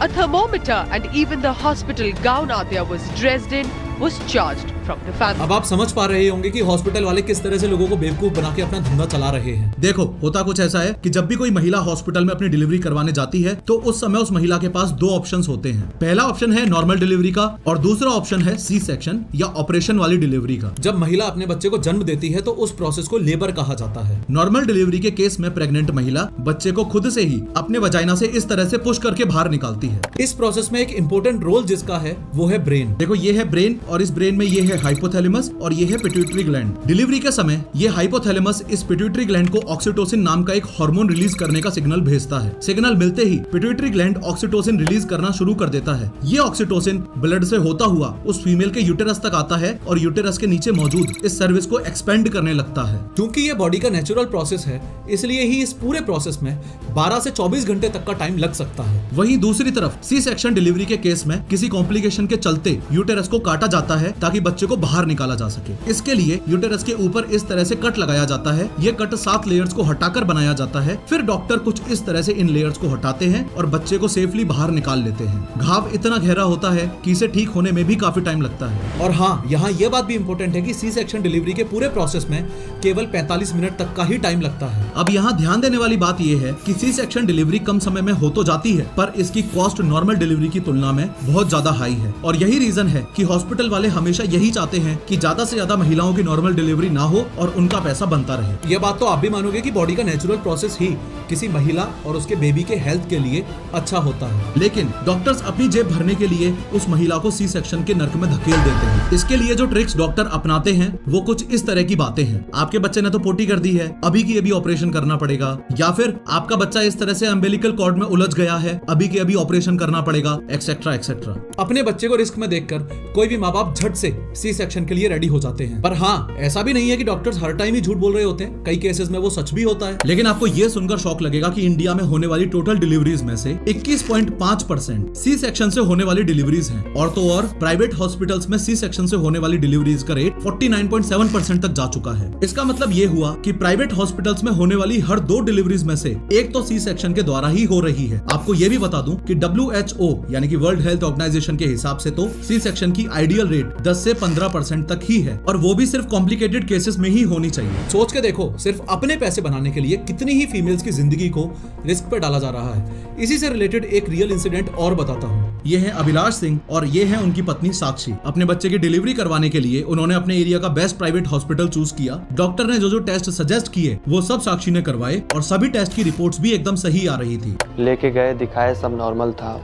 A thermometer and even the hospital gown Adya was dressed in was charged from the family. अब आप समझ पा रहे होंगे कि हॉस्पिटल वाले किस तरह से लोगों को बेवकूफ बना के अपना धंधा चला रहे हैं। देखो, होता कुछ ऐसा है कि जब भी कोई महिला हॉस्पिटल में अपनी डिलीवरी करवाने जाती है तो उस समय उस महिला के पास 2 ऑप्शंस होते हैं। पहला ऑप्शन है नॉर्मल डिलीवरी का और दूसरा ऑप्शन है सी सेक्शन या ऑपरेशन वाली डिलीवरी का। जब महिला अपने बच्चे को जन्म देती है तो उस प्रोसेस को लेबर कहा जाता है। नॉर्मल डिलीवरी के केस में प्रेग्नेंट महिला बच्चे को खुद से ही अपने वजाइना से इस तरह से पुश करके बाहर निकालती है। इस प्रोसेस में एक इंपॉर्टेंट रोल जिसका है वो है ब्रेन। देखो, ये है ब्रेन और इस ब्रेन में ये है हाइपोथैलेमस और ये है पिट्यूटरी ग्लैंड। डिलीवरी के समय ये हाइपोथैलेमस इस पिट्यूटरी ग्लैंड को ऑक्सीटोसिन नाम का एक हार्मोन रिलीज करने का सिग्नल भेजता है। सिग्नल मिलते ही पिट्यूटरी ग्लैंड ऑक्सीटोसिन रिलीज करना शुरू कर देता है। ये ऑक्सीटोसिन ब्लड से होता हुआ उस फीमेल के यूटेरस तक आता है और यूटेरस के नीचे मौजूद इस सर्विस को एक्सपेंड करने लगता है। क्योंकि ये बॉडी का नेचुरल प्रोसेस है, इसलिए ही इस पूरे प्रोसेस में 12 से 24 घंटे तक का टाइम लग सकता है। वहीं दूसरी तरफ सी सेक्शन डिलीवरी के केस में किसी कॉम्प्लिकेशन के चलते यूटेरस को काटा जाता है ताकि बच्चे को बाहर निकाला जा सके। इसके लिए यूटेरस के ऊपर इस तरह से कट लगाया जाता है। ये कट 7 लेयर्स को हटाकर बनाया जाता है। फिर डॉक्टर कुछ इस तरह से इन लेयर्स को हटाते हैं और बच्चे को सेफली बाहर निकाल लेते हैं। घाव इतना गहरा होता है कि इसे ठीक होने में भी काफी टाइम लगता है। और हाँ, यहाँ ये बात भी इम्पोर्टेंट है कि सी सेक्शन डिलीवरी के पूरे प्रोसेस में केवल 45 मिनट तक का ही टाइम लगता है। अब यहाँ ध्यान देने वाली बात यह है कि सी सेक्शन डिलीवरी कम समय में हो तो जाती है, पर इसकी कॉस्ट नॉर्मल डिलीवरी की तुलना में बहुत ज्यादा हाई है। और यही रीजन है कि हॉस्पिटल वाले हमेशा यही चाहते हैं कि ज्यादा से ज्यादा महिलाओं की नॉर्मल डिलीवरी ना हो और उनका पैसा बनता रहे। यह बात तो आप भी मानोगे कि बॉडी का नेचुरल प्रोसेस ही किसी महिला और उसके बेबी के हेल्थ के लिए अच्छा होता है, लेकिन डॉक्टर्स अपनी जेब भरने के लिए उस महिला को सी सेक्शन के नर्क में धकेल देते हैं। इसके लिए जो ट्रिक्स डॉक्टर अपनाते हैं वो कुछ इस तरह की बातें हैं। आपके बच्चे ने तो पोटी कर दी है, अभी की अभी ऑपरेशन करना पड़ेगा, या फिर आपका बच्चा इस तरह से अम्बिलिकल कॉर्ड में उलझ गया है, अभी के अभी ऑपरेशन करना पड़ेगा, एक्सेट्रा एक्सेट्रा। अपने बच्चे को रिस्क में देखकर कोई भी माँ बाप झट से सी सेक्शन के लिए रेडी हो जाते हैं। पर हाँ, ऐसा भी नहीं है कि डॉक्टर्स हर टाइम ही झूठ बोल रहे होते हैं, कई केसेस में वो सच भी होता है। लेकिन आपको ये सुनकर शौक लगेगा कि इंडिया में होने वाली टोटल डिलीवरीज में से 21.5% सी सेक्शन से होने वाली डिलीवरीज हैं। और तो और प्राइवेट हॉस्पिटल्स में सी सेक्शन से होने वाली डिलीवरीज का रेट 49.7% तक जा चुका है। इसका मतलब ये हुआ कि प्राइवेट हॉस्पिटल्स में होने वाली हर 2 डिलीवरीज में से एक तो सी सेक्शन के द्वारा ही हो रही है। आपको ये भी बता दूं कि WHO यानी कि वर्ल्ड हेल्थ ऑर्गेनाइजेशन के हिसाब से तो सी सेक्शन की आइडियल रेट 10 से 15% तक ही है, और वो भी सिर्फ कॉम्प्लिकेटेड केसेस में ही होनी चाहिए। सोच के देखो, सिर्फ अपने पैसे बनाने के लिए कितनी ही फीमेल्स की जिंदगी को रिस्क पे डाला जा रहा है। इसी से रिलेटेड एक रियल इंसिडेंट और बताता हूँ। ये है अभिलाष सिंह और ये है उनकी पत्नी साक्षी। अपने बच्चे की डिलीवरी करवाने के लिए उन्होंने अपने एरिया का बेस्ट प्राइवेट हॉस्पिटल चूज किया। डॉक्टर ने जो टेस्ट सजेस्ट किए वो सब साक्षी ने करवाए और सभी टेस्ट की रिपोर्ट्स भी एकदम सही आ रही थी। लेके गए, दिखाए, सब नॉर्मल था।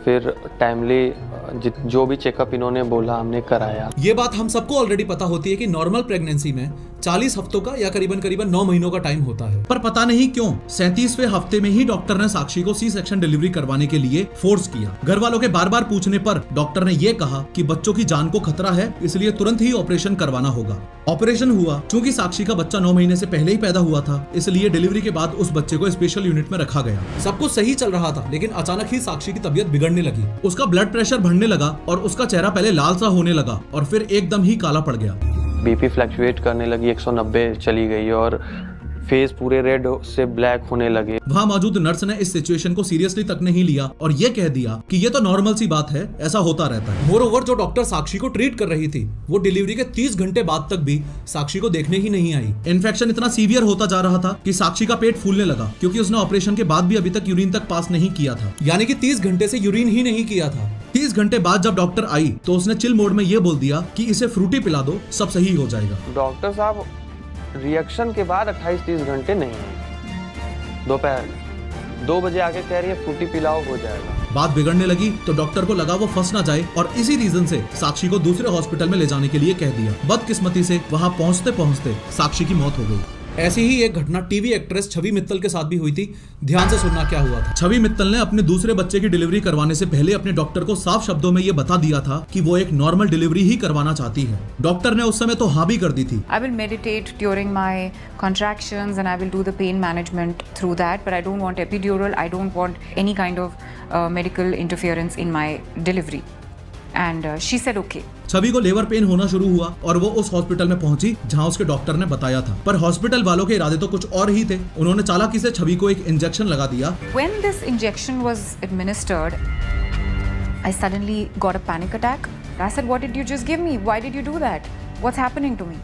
फिर टाइमली जो भी चेकअप इन्होंने बोला हमने कराया। ये बात हम सबको ऑलरेडी पता होती है कि नॉर्मल प्रेगनेंसी में 40 हफ्तों का या करीबन 9 महीनों का टाइम होता है, पर पता नहीं क्यों 37वें हफ्ते में ही डॉक्टर ने साक्षी को सी सेक्शन डिलीवरी करवाने के लिए फोर्स किया। घर वालों के बार बार पूछने पर डॉक्टर ने ये कहा कि बच्चों की जान को खतरा है, इसलिए तुरंत ही ऑपरेशन करवाना होगा। ऑपरेशन हुआ। चूंकि साक्षी का बच्चा 9 महीने से पहले ही पैदा हुआ था, इसलिए डिलीवरी के बाद उस बच्चे को स्पेशल यूनिट में रखा गया। सब कुछ सही चल रहा था, लेकिन अचानक ही साक्षी की तबीयत बिगड़ने लगी। उसका ब्लड प्रेशर बढ़ने लगा और उसका चेहरा पहले लाल सा होने लगा और फिर एकदम ही काला पड़ गया। बीपी फ्लक्चुएट करने लगी, 190 चली गई और फेस पूरे रेड से ब्लैक होने लगे। वहाँ मौजूद नर्स ने इस सिचुएशन को सीरियसली तक नहीं लिया और ये कह दिया कि ये तो नॉर्मल सी बात है, ऐसा होता रहता है। मोरओवर जो डॉक्टर साक्षी को ट्रीट कर रही थी वो डिलीवरी के 30 घंटे बाद तक भी साक्षी को देखने ही नहीं आई। इन्फेक्शन इतना सीवियर होता जा रहा था कि साक्षी का पेट फूलने लगा, क्योंकि उसने ऑपरेशन के बाद भी अभी तक यूरिन तक पास नहीं किया था, यानी कि 30 घंटे से यूरिन ही नहीं किया था। 30 घंटे बाद जब डॉक्टर आई तो उसने चिल मोड में ये बोल दिया कि इसे फ्रूटी पिला दो, सब सही हो जाएगा। डॉक्टर साहब रिएक्शन के बाद 28-30 घंटे नहीं है, दोपहर 2 बजे आके कह रही है फ्रूटी पिलाओ, हो जाएगा। बात बिगड़ने लगी तो डॉक्टर को लगा वो फंस ना जाए और इसी रीजन से साक्षी को दूसरे हॉस्पिटल में ले जाने के लिए कह दिया। बदकिस्मती से वहां पहुंचते पहुंचते साक्षी की मौत हो गई। ऐसी ही एक घटना टीवी एक्ट्रेस छवि मित्तल के साथ भी हुई थी। ध्यान से सुनना क्या हुआ था। छवि मित्तल ने अपने दूसरे बच्चे की डिलीवरी करवाने से पहले अपने डॉक्टर को साफ शब्दों में ये बता दिया था कि वो एक नॉर्मल डिलीवरी ही करवाना चाहती है। डॉक्टर ने उस समय तो हाँ भी कर दी थी। I will meditate during my contractions and I will do the pain management through that, but I don't want epidural. I don't want any kind of medical interference in my delivery. And she said okay. छवि को लेबर पेन होना शुरू हुआ और वो उस हॉस्पिटल में पहुंची जहां उसके डॉक्टर ने बताया था, पर हॉस्पिटल वालों के इरादे तो कुछ और ही थे। उन्होंने चालाकी से छवि को एक इंजेक्शन लगा दिया। When this injection was administered, I suddenly got a panic attack. I said, what did you just give me? Why did you do that? What's happening to me?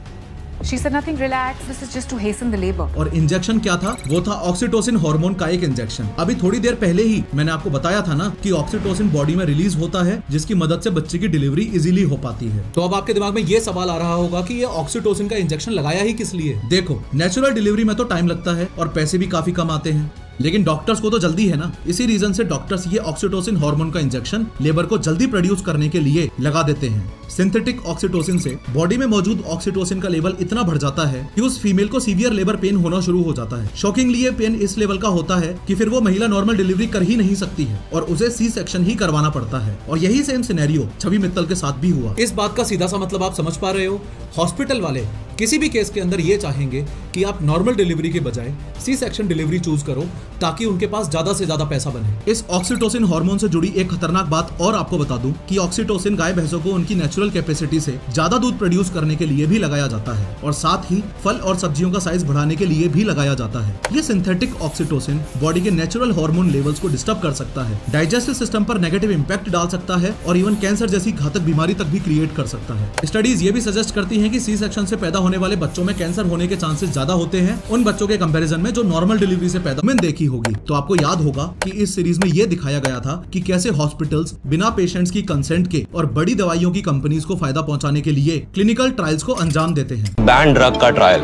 She said, nothing, relax. This is just to hasten the labor. और इंजेक्शन क्या था? वो था ऑक्सीटोसिन हार्मोन का एक इंजेक्शन। अभी थोड़ी देर पहले ही मैंने आपको बताया था ना कि ऑक्सीटोसिन बॉडी में रिलीज होता है, जिसकी मदद से बच्चे की डिलीवरी इजीली हो पाती है। तो अब आपके दिमाग में ये सवाल आ रहा होगा कि ये ऑक्सीटोसिन का इंजेक्शन लगाया ही किस लिए? देखो, नेचुरल डिलीवरी में तो टाइम लगता है और पैसे भी काफी कम आते हैं, लेकिन डॉक्टर्स को तो जल्दी है ना। इसी रीजन से डॉक्टर्स ये ऑक्सीटोसिन हार्मोन का इंजेक्शन लेबर को जल्दी प्रोड्यूस करने के लिए लगा देते हैं। सिंथेटिक ऑक्सीटोसिन से बॉडी में मौजूद ऑक्सीटोसिन का लेवल इतना बढ़ जाता है कि उस फीमेल को सीवियर लेबर पेन होना शुरू हो जाता है। शॉकिंगली ये पेन इस लेवल का होता है कि फिर वो महिला नॉर्मल डिलीवरी कर ही नहीं सकती है और उसे सी सेक्शन ही करवाना पड़ता है। और यही सेम सिनेरियो छवि मित्तल के साथ भी हुआ। इस बात का सीधा सा मतलब आप समझ पा रहे हो। हॉस्पिटल वाले किसी भी केस के अंदर ये चाहेंगे कि आप नॉर्मल डिलीवरी के बजाय सी सेक्शन डिलीवरी चूज करो, ताकि उनके पास ज्यादा से ज्यादा पैसा बने। इस ऑक्सीटोसिन हार्मोन से जुड़ी एक खतरनाक बात और आपको बता दूं कि ऑक्सीटोसिन गाय भैंसों को उनकी नेचुरल कैपेसिटी से ज्यादा दूध प्रोड्यूस करने के लिए भी लगाया जाता है और साथ ही फल और सब्जियों का साइज बढ़ाने के लिए भी लगाया जाता है। ये सिंथेटिक ऑक्सीटोसिन बॉडी के नेचुरल हार्मोन लेवल्स को डिस्टर्ब कर सकता है, डाइजेस्टिव सिस्टम पर नेगेटिव इंपैक्ट डाल सकता है और इवन कैंसर जैसी घातक बीमारी तक भी क्रिएट कर सकता है। स्टडीज ये भी सजेस्ट करती हैं कि सी सेक्शन से पैदा होने वाले बच्चों में कैंसर होने के चांसेस ज्यादा होते हैं उन बच्चों के कंपैरिजन में जो नॉर्मल डिलीवरी से पैदा मैंने देखी होगी। तो आपको याद होगा कि इस सीरीज में ये दिखाया गया था कि कैसे हॉस्पिटल्स बिना पेशेंट्स की कंसेंट के और बड़ी दवाइयों की कंपनीज को फायदा पहुंचाने के लिए क्लिनिकल ट्रायल्स को अंजाम देते हैं। बैन ड्रग का ट्रायल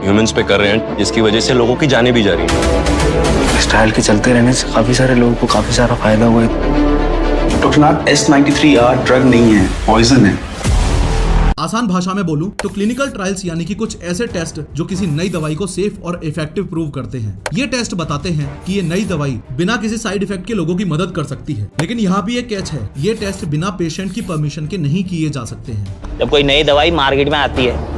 ह्यूमंस पे कर रहे हैं, जिसकी वजह से लोगों की जानें भी जा रही हैं। इस ट्रायल के चलते रहने से काफी सारे लोगों को काफी सारा फायदा हुआ है। डॉक्टर नाथ, S93R ड्रग नहीं है, पॉइजन है। आसान भाषा में बोलूं तो क्लिनिकल ट्रायल्स यानी कि कुछ ऐसे टेस्ट जो किसी नई दवाई को सेफ और इफेक्टिव प्रूव करते हैं। ये टेस्ट बताते हैं कि ये नई दवाई बिना किसी साइड इफेक्ट के लोगों की मदद कर सकती है, लेकिन यहाँ भी एक कैच है, ये टेस्ट बिना पेशेंट की परमिशन के नहीं किए जा सकते हैं। जब कोई नई दवाई मार्केट में आती है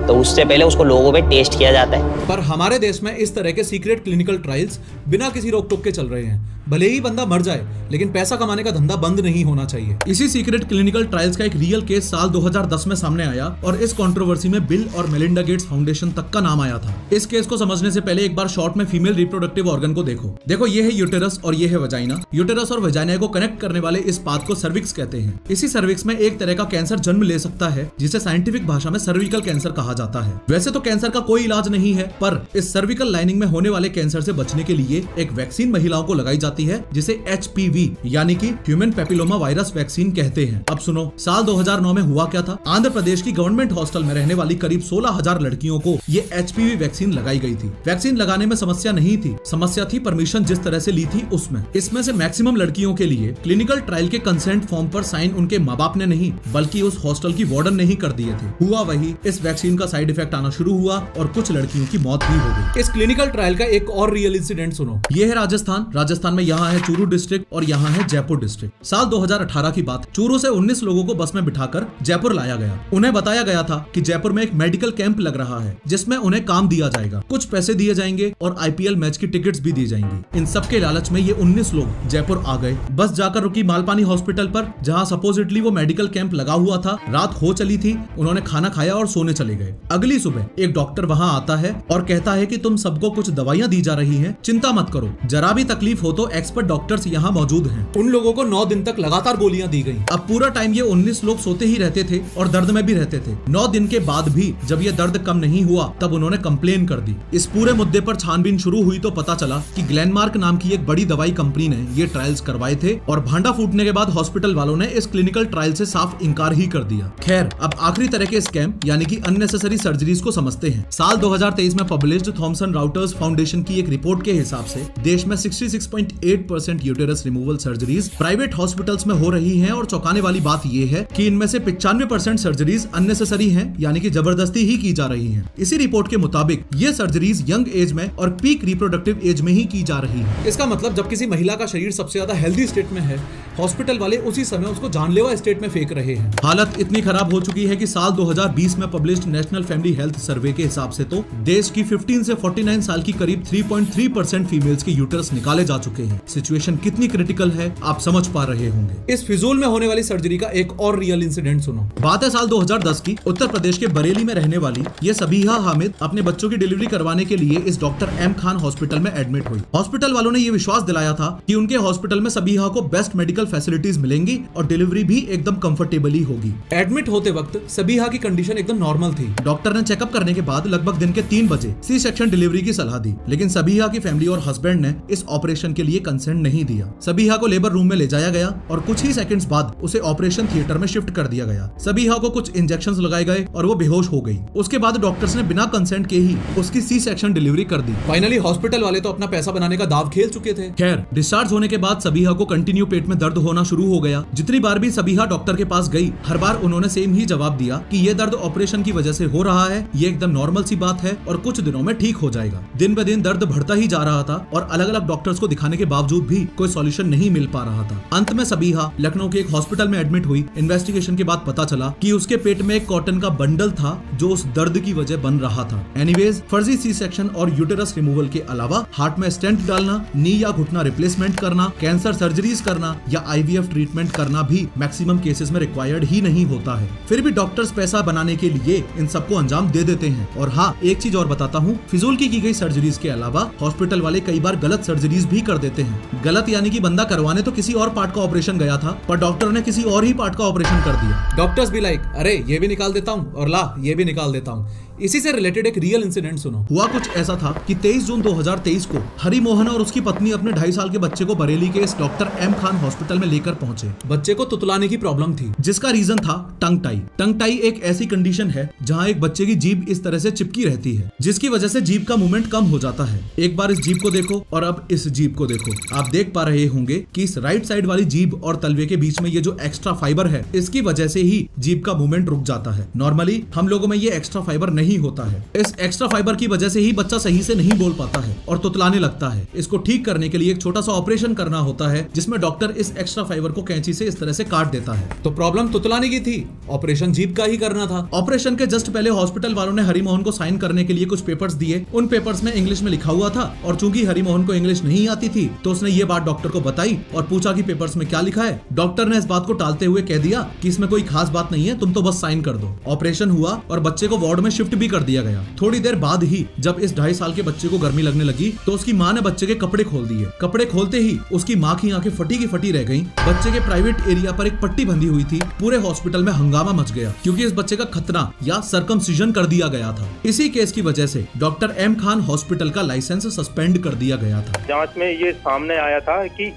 तो उससे पहले उसको लोगों पे टेस्ट किया जाता है। पर हमारे देश में इस तरह के सीक्रेट क्लिनिकल ट्रायल्स बिना किसी रोक टोक के चल रहे हैं। भले ही बंदा मर जाए, लेकिन पैसा कमाने का धंधा बंद नहीं होना चाहिए। इसी सीक्रेट क्लिनिकल ट्रायल्स का एक रियल केस साल 2010 में सामने आया और इस कंट्रोवर्सी में बिल और मेलिंडा गेट्स फाउंडेशन तक का नाम आया था। इस केस को समझने से पहले एक बार शॉर्ट में फीमेल रिप्रोडक्टिव ऑर्गन को देखो ये है यूटेरस और ये है वजाइना। यूटेरस और वजाइना को कनेक्ट करने वाले इस पाथ को सर्विक्स कहते हैं। इसी सर्विक्स में एक तरह का कैंसर जन्म ले सकता है जिसे साइंटिफिक भाषा में सर्विकल कैंसर कहा जाता है। वैसे तो कैंसर का कोई इलाज नहीं है, पर इस सर्विकल लाइनिंग में होने वाले कैंसर से बचने के लिए एक वैक्सीन महिलाओं को लगाई जाती है जिसे HPV यानी कि ह्यूमन पेपिलोमा वायरस वैक्सीन कहते हैं। अब सुनो, साल 2009 में हुआ क्या था। आंध्र प्रदेश की गवर्नमेंट हॉस्टल में रहने वाली करीब 16,000 लड़कियों को ये HPV वैक्सीन लगाई गई थी। वैक्सीन लगाने में समस्या नहीं थी, समस्या थी परमिशन जिस तरह से ली थी उसमें। इसमें से मैक्सिमम लड़कियों के लिए क्लिनिकल ट्रायल के कंसेंट फॉर्म पर साइन उनके माँ बाप ने नहीं बल्कि उस हॉस्टल की वार्डन ने ही कर दिए थे। हुआ वही, इस वैक्सीन का साइड इफेक्ट आना शुरू हुआ और कुछ लड़कियों की मौत भी हो गई। इस क्लिनिकल ट्रायल का एक और रियल इंसिडेंट सुनो। ये है राजस्थान में यहाँ है चूरू डिस्ट्रिक्ट और यहाँ है जयपुर डिस्ट्रिक्ट। साल 2018 की बात। चूरू से 19 लोगों को बस में बिठाकर जयपुर लाया गया। उन्हें बताया गया था कि जयपुर में एक मेडिकल कैंप लग रहा है जिसमें उन्हें काम दिया जाएगा, कुछ पैसे दिए जाएंगे और IPL मैच की टिकट्स भी दी जाएंगी। इन सब के लालच में ये 19 लोग जयपुर आ गए। बस जाकर रुकी मालपानी हॉस्पिटल पर जहाँ सपोजिटली वो मेडिकल कैंप लगा हुआ था। रात हो चली थी, उन्होंने खाना खाया और सोने चले गए। अगली सुबह एक डॉक्टर वहाँ आता है और कहता है कि तुम सबको कुछ दवाइयाँ दी जा रही हैं, चिंता मत करो, जरा भी तकलीफ हो तो एक्सपर्ट डॉक्टर्स यहाँ मौजूद हैं। उन लोगों को 9 दिन तक लगातार गोलियां दी गई। अब पूरा टाइम ये 19 लोग सोते ही रहते थे और दर्द में भी रहते थे। 9 दिन के बाद भी जब ये दर्द कम नहीं हुआ तब उन्होंने कंप्लेन कर दी। इस पूरे मुद्दे पर छानबीन शुरू हुई तो पता चला कि ग्लेनमार्क नाम की एक बड़ी दवाई कंपनी ने ये ट्रायल्स करवाए थे और भांडा फूटने के बाद हॉस्पिटल वालों ने इस क्लिनिकल ट्रायल से साफ इनकार ही कर दिया। खैर, अब आखिरी तरह के स्कैम यानी कि अननेसेसरी सर्जरीज को समझते हैं। साल 2023 में पब्लिश्ड थॉमसन रॉयटर्स फाउंडेशन की एक रिपोर्ट के हिसाब से देश में 66.8% uterus removal surgeries private hospitals में हो रही हैं और चौंकाने वाली बात यह है कि इनमें से 95% सर्जरीज अननेसेसरी हैं यानी कि जबरदस्ती ही की जा रही हैं। इसी रिपोर्ट के मुताबिक ये सर्जरीज यंग एज में और पीक रिप्रोडक्टिव एज में ही की जा रही है। इसका मतलब जब किसी महिला का शरीर सबसे ज्यादा हेल्दी स्टेट में है, हॉस्पिटल वाले उसी समय उसको जानलेवा स्टेट में फेंक रहे हैं। हालत इतनी खराब हो चुकी है कि साल 2020 में published national family health survey के हिसाब से तो देश की 15 से 49 साल की करीब 3.3% फीमेल्स के यूटरस निकाले जा चुके हैं। सिचुएशन कितनी क्रिटिकल है आप समझ पा रहे होंगे। इस फिजूल में होने वाली सर्जरी का एक और रियल इंसिडेंट सुनो। बात है साल 2010 की। उत्तर प्रदेश के बरेली में रहने वाली ये सबीहा हामिद अपने बच्चों की डिलीवरी करवाने के लिए इस डॉक्टर M खान हॉस्पिटल में एडमिट हुई। हॉस्पिटल वालों ने ये विश्वास दिलाया था कि उनके हॉस्पिटल में सबीहा को बेस्ट मेडिकल फैसिलिटीज मिलेंगी और डिलीवरी भी एकदम कंफर्टेबली होगी। एडमिट होते वक्त सबीहा की कंडीशन एकदम नॉर्मल थी। डॉक्टर ने चेकअप करने के बाद लगभग दिन के 3 बजे सी सेक्शन डिलीवरी की सलाह दी, लेकिन सबीहा की फैमिली और हस्बैंड ने इस ऑपरेशन के लिए कंसेंट नहीं दिया। सबीहा को लेबर रूम में ले जाया गया और कुछ ही सेकंड्स बाद उसे ऑपरेशन थिएटर में शिफ्ट कर दिया गया। सबीहा को कुछ इंजेक्शंस लगाए गए और वो बेहोश हो गई। उसके बाद डॉक्टर्स ने बिना कंसेंट के ही उसकी सी सेक्शन डिलीवरी कर दी। फाइनली हॉस्पिटल वाले तो अपना पैसा बनाने का दाव खेल चुके थे। खैर, डिस्चार्ज होने के बाद सबीहा को कंटिन्यू पेट में दर्द होना शुरू हो गया। जितनी बार भी सबीहा डॉक्टर के पास गई, हर बार उन्होंने सेम ही जवाब दिया कि ये दर्द ऑपरेशन की वजह से हो रहा है, ये एकदम नॉर्मल सी बात है और कुछ दिनों में ठीक हो जाएगा। दिन ब दिन दर्द बढ़ता ही जा रहा था और अलग अलग डॉक्टर्स को दिखाने के बावजूद भी कोई सॉल्यूशन नहीं मिल पा रहा था। अंत में सबीहा लखनऊ के एक हॉस्पिटल में एडमिट हुई। इन्वेस्टिगेशन के बाद पता चला कि उसके पेट में एक कॉटन का बंडल था जो उस दर्द की वजह बन रहा था। एनीवेज, फर्जी सी सेक्शन और यूटेरस रिमूवल के अलावा हार्ट में स्टेंट डालना, नी या घुटना रिप्लेसमेंट करना, कैंसर सर्जरीज करना या IVF ट्रीटमेंट करना भी मैक्सिमम केसेस में रिक्वायर्ड ही नहीं होता है। फिर भी डॉक्टर्स पैसा बनाने के लिए इन सबको अंजाम दे देते हैं। और हाँ, एक चीज और बताता हूँ, फिजूल की गई सर्जरीज के अलावा हॉस्पिटल वाले कई बार गलत सर्जरीज भी कर देते हैं। गलत यानी कि बंदा करवाने तो किसी और पार्ट का ऑपरेशन गया था पर डॉक्टर ने किसी और ही पार्ट का ऑपरेशन कर दिया। डॉक्टर्स भी लाइक, अरे ये भी निकाल देता हूँ और ला ये भी निकाल देता हूँ। इसी से रिलेटेड एक रियल इंसिडेंट सुनो। हुआ कुछ ऐसा था कि 23 जून 2023 को हरि मोहन और उसकी पत्नी अपने 2.5 साल के बच्चे को बरेली के इस डॉक्टर M खान हॉस्पिटल में लेकर पहुंचे। बच्चे को तुतलाने की प्रॉब्लम थी जिसका रीजन था टंग टाई। टंग टाई एक ऐसी कंडीशन है जहां एक बच्चे की जीभ इस तरह से चिपकी रहती है जिसकी वजह से जीभ का मूवमेंट कम हो जाता है। एक बार इस जीभ को देखो और अब इस जीभ को देखो। आप देख पा रहे होंगे कि इस राइट साइड वाली जीभ और तलवे के बीच में ये जो एक्स्ट्रा फाइबर है, इसकी वजह से ही जीभ का मूवमेंट रुक जाता है। नॉर्मली हम लोगों में ये एक्स्ट्रा फाइबर नहीं नहीं होता है। इस एक्स्ट्रा फाइबर की वजह से ही बच्चा सही से नहीं बोल पाता है और तुतलाने लगता है। इसको ठीक करने के लिए एक छोटा सा ऑपरेशन करना होता है, जिसमें डॉक्टर इस एक्स्ट्रा फाइबर को कैंची से इस तरह से काट देता है। तो प्रॉब्लम तुतलाने की थी, ऑपरेशन जीभ का ही करना था। ऑपरेशन के जस्ट पहले हॉस्पिटल वालों ने हरिमोहन को साइन करने के लिए कुछ पेपर्स दिए। उन पेपर्स में इंग्लिश में लिखा हुआ था और चूंकि हरिमोहन को इंग्लिश नहीं आती थी तो उसने ये बात डॉक्टर को बताई और पूछा कि पेपर्स में क्या लिखा है। डॉक्टर ने इस बात को टालते हुए कह दिया कि इसमें कोई खास बात नहीं है, तुम तो बस साइन कर दो। ऑपरेशन हुआ और बच्चे को वार्ड में शिफ्ट भी कर दिया गया। थोड़ी देर बाद ही जब इस 2.5 साल के बच्चे को गर्मी लगने लगी तो उसकी माँ ने बच्चे के कपड़े खोल दिए। कपड़े खोलते ही उसकी माँ की आंखें फटी की फटी रह गईं। बच्चे के प्राइवेट एरिया पर एक पट्टी बंधी हुई थी। पूरे हॉस्पिटल में हंगामा मच गया क्योंकि इस बच्चे का खतना या सर्कमसिजन कर दिया गया था। इसी केस की वजह से डॉक्टर एम खान हॉस्पिटल का लाइसेंस सस्पेंड कर दिया गया था। जांच में ये सामने आया था कि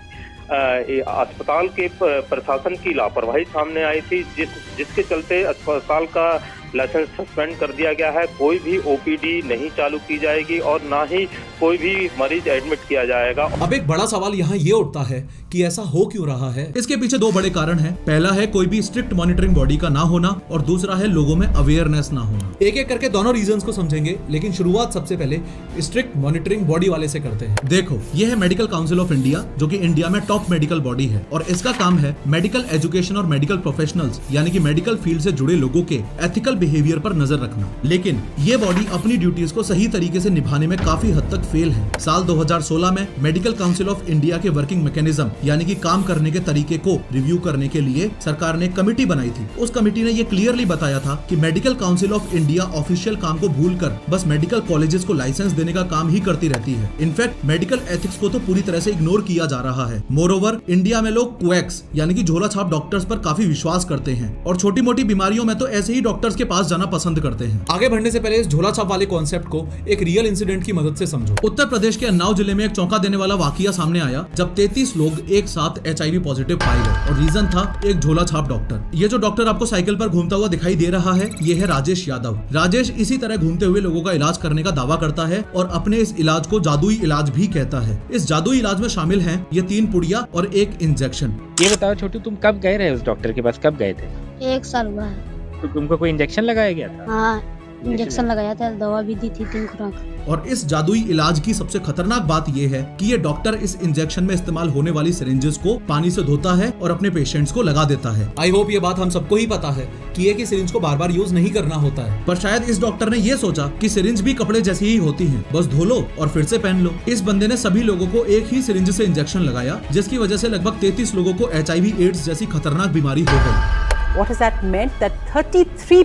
अस्पताल के प्रशासन की लापरवाही सामने आई थी, जिसके चलते अस्पताल का लाइसेंस सस्पेंड कर दिया गया है। कोई भी ओपीडी नहीं चालू की जाएगी और ना ही कोई भी मरीज एडमिट किया जाएगा। अब एक बड़ा सवाल यहाँ ये उठता है कि ऐसा हो क्यों रहा है। इसके पीछे 2 बड़े कारण हैं। पहला है कोई भी स्ट्रिक्ट मॉनिटरिंग बॉडी का ना होना और दूसरा है लोगों में अवेयरनेस ना होना। एक एक करके दोनों रीजंस को समझेंगे, लेकिन शुरुआत सबसे पहले स्ट्रिक्ट मॉनिटरिंग बॉडी वाले से करते हैं। देखो, ये है मेडिकल काउंसिल ऑफ इंडिया, जो कि इंडिया में टॉप मेडिकल बॉडी है और इसका काम है मेडिकल एजुकेशन और मेडिकल प्रोफेशनल्स यानी कि मेडिकल फील्ड से जुड़े लोगों के एथिकल बिहेवियर पर नजर रखना। लेकिन ये बॉडी अपनी ड्यूटीज को सही तरीके से निभाने में काफी हद तक फेल है। साल 2016 में मेडिकल काउंसिल ऑफ इंडिया के वर्किंग मैकेनिज्म यानी कि काम करने के तरीके को रिव्यू करने के लिए सरकार ने कमेटी बनाई थी। उस कमेटी ने ये क्लियरली बताया था कि medical council of India official काम को भूलकर बस मेडिकल कॉलेजेस को लाइसेंस देने का काम ही करती रहती है। इनफैक्ट मेडिकल एथिक्स को तो पूरी तरह से इग्नोर किया जा रहा है। मोरओवर, इंडिया में लोग क्वैक्स यानी कि झोला छाप डॉक्टर्स पर काफी विश्वास करते हैं और छोटी मोटी बीमारियों में तो ऐसे ही डॉक्टर्स के पास जाना पसंद करते हैं। आगे बढ़ने से पहले इस झोला छाप वाले कॉन्सेप्ट को एक रियल इंसिडेंट की मदद से समझो। उत्तर प्रदेश के उन्नाव जिले में एक चौंका देने वाला वाकया सामने आया जब 33 लोग एक साथ HIV पॉजिटिव पाए गए और रीजन था एक झोला छाप डॉक्टर। ये जो डॉक्टर आपको साइकिल पर घूमता हुआ दिखाई दे रहा है, ये है राजेश यादव। राजेश इसी तरह घूमते हुए लोगों का इलाज करने का दावा करता है और अपने इस इलाज को जादुई इलाज भी कहता है। इस जादुई इलाज में शामिल हैं ये 3 पुड़िया और 1 इंजेक्शन। ये बताओ छोटू, तुम कब गए रहे उस डॉक्टर के पास, कब गए थे? 1 साल हुआ है। तो तुमको कोई इंजेक्शन लगाया गया था? हाँ, इंजेक्शन लगाया था, दवा भी दी थी 3 खुराक। और इस जादुई इलाज की सबसे खतरनाक बात यह है कि ये डॉक्टर इस इंजेक्शन में इस्तेमाल होने वाली सिरिंजेस को पानी से धोता है और अपने पेशेंट्स को लगा देता है। आई होप ये बात हम सबको ही पता है कि एक ही सिरिंज को बार बार यूज नहीं करना होता है, पर शायद इस डॉक्टर ने ये सोचा कि सिरिंज भी कपड़े जैसी ही होती है, बस धो लो और फिर से पहन लो। इस बंदे ने सभी लोगों को एक ही सिरिंज से इंजेक्शन लगाया, जिसकी वजह से लगभग 33 लोगों को HIV एड्स जैसी खतरनाक बीमारी हो गई। What has that meant? That 33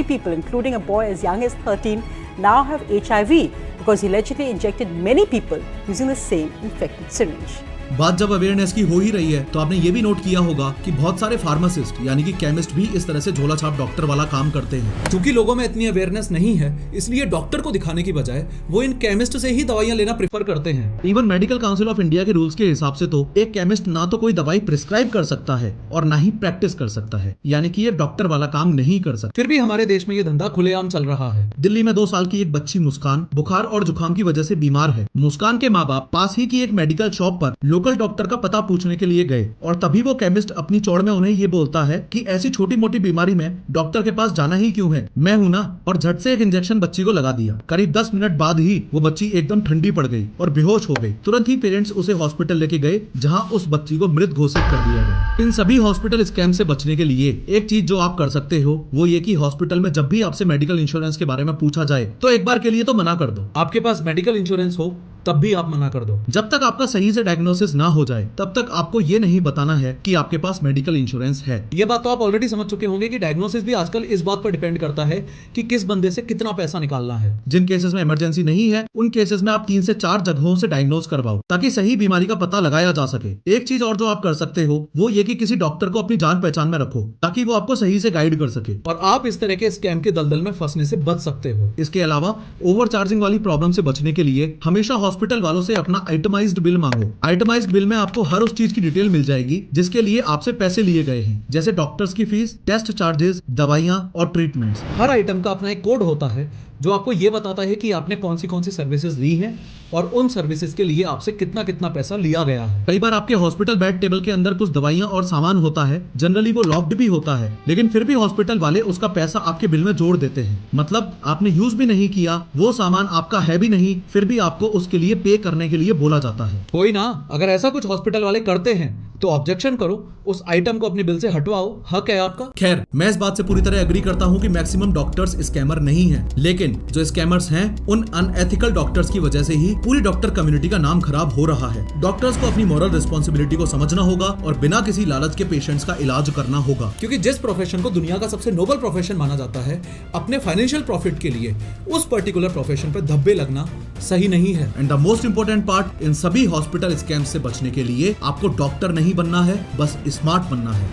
people, including a boy as young as 13, now have HIV because he allegedly injected many people using the same infected syringe. बात जब अवेयरनेस की हो ही रही है तो आपने ये भी नोट किया होगा कि बहुत सारे फार्मासिस्ट यानी कि केमिस्ट भी इस तरह से झोला छाप डॉक्टर वाला काम करते हैं। क्योंकि लोगों में इतनी अवेयरनेस नहीं है, इसलिए डॉक्टर को दिखाने की बजाय वो इन केमिस्ट से ही दवाइयां लेना प्रेफर करते हैं। Even medical council of India के रूल्स के हिसाब से तो एक केमिस्ट ना तो कोई दवाई प्रिस्क्राइब कर सकता है और ना ही प्रैक्टिस कर सकता है, यानी कि ये डॉक्टर वाला काम नहीं कर सकता। फिर भी हमारे देश में ये धंधा खुलेआम चल रहा है। दिल्ली में 2 साल की एक बच्ची मुस्कान बुखार और जुकाम की वजह से बीमार है। मुस्कान के माँ बाप पास ही की एक मेडिकल शॉप पर लोकल डॉक्टर का पता पूछने के लिए गए और तभी वो केमिस्ट अपनी चौड़ में उन्हें ये बोलता है कि ऐसी छोटी मोटी बीमारी में डॉक्टर के पास जाना ही क्यों है, मैं हूं ना, और झट से एक इंजेक्शन बच्ची को लगा दिया। करीब 10 मिनट बाद ही वो बच्ची एकदम ठंडी पड़ गई और बेहोश हो गई। तुरंत ही पेरेंट्स उसे हॉस्पिटल लेके गए, जहां उस बच्ची को मृत घोषित कर दिया गया। इन सभी हॉस्पिटल स्कैम से बचने के लिए एक चीज जो आप कर सकते हो वो ये कि हॉस्पिटल में जब भी आपसे मेडिकल इंश्योरेंस के बारे में पूछा जाए तो एक बार के लिए तो मना कर दो। आपके पास मेडिकल इंश्योरेंस हो तब भी आप मना कर दो। जब तक आपका सही से डायग्नोसिस ना हो जाए तब तक आपको ये नहीं बताना है कि आपके पास मेडिकल इंश्योरेंस है। ये बात तो आप ऑलरेडी समझ चुके होंगे कि डायग्नोसिस भी आजकल इस बात पर डिपेंड करता है कि किस बंदे से कितना पैसा निकालना है। जिन केसेस में इमरजेंसी नहीं है उन केसेस में आप 3 से 4 जगहों से डायग्नोज करवाओ ताकि सही बीमारी का पता लगाया जा सके। एक चीज और जो आप कर सकते हो वो ये कि किसी डॉक्टर को अपनी जान पहचान में रखो ताकि वो आपको सही से गाइड कर सके और आप इस तरह के स्कैम के दलदल में फंसने से बच सकते हो। इसके अलावा ओवर चार्जिंग वाली प्रॉब्लम से बचने के लिए हमेशा हॉस्पिटल वालों से अपना आइटमाइज्ड बिल मांगो। आइटमाइज्ड बिल में आपको हर उस चीज की डिटेल मिल जाएगी जिसके लिए आपसे पैसे लिए गए हैं, जैसे डॉक्टर्स की फीस, टेस्ट चार्जेस, दवाइयाँ और ट्रीटमेंट्स। हर आइटम का अपना एक कोड होता है जो आपको ये बताता है कि आपने कौन सी सर्विसेज ली हैं और उन सर्विसेज के लिए आपसे कितना कितना पैसा लिया गया है। कई बार आपके हॉस्पिटल बेड टेबल के अंदर कुछ दवाइयाँ और सामान होता है, जनरली वो लॉक्ड भी होता है, लेकिन फिर भी हॉस्पिटल वाले उसका पैसा आपके बिल में जोड़ देते हैं। मतलब आपने यूज भी नहीं किया, वो सामान आपका है भी नहीं, फिर भी आपको उसके लिए पे करने के लिए बोला जाता है। कोई ना, अगर ऐसा कुछ हॉस्पिटल वाले करते हैं तो ऑब्जेक्शन करो, उस आइटम को अपने बिल से हटवाओ, हक है आपका। खैर, मैं इस बात से पूरी तरह एग्री करता हूँ कि मैक्सिमम डॉक्टर्स स्कैमर नहीं हैं, लेकिन जो स्कैमर्स हैं उन अनएथिकल डॉक्टर्स की वजह से ही पूरी डॉक्टर कम्युनिटी का नाम खराब हो रहा है। डॉक्टर्स को अपनी मॉरल रिस्पॉन्सिबिलिटी को समझना होगा और बिना किसी लालच के पेशेंट्स का इलाज करना होगा, क्योंकि जिस प्रोफेशन को दुनिया का सबसे नोबल प्रोफेशन माना जाता है, अपने फाइनेंशियल प्रॉफिट के लिए उस पर्टिकुलर प्रोफेशन पर धब्बे लगना सही नहीं है। And the most important part, इन सभी हॉस्पिटल स्कैम से बचने के लिए आपको डॉक्टर नहीं बनना है, बस स्मार्ट बनना है।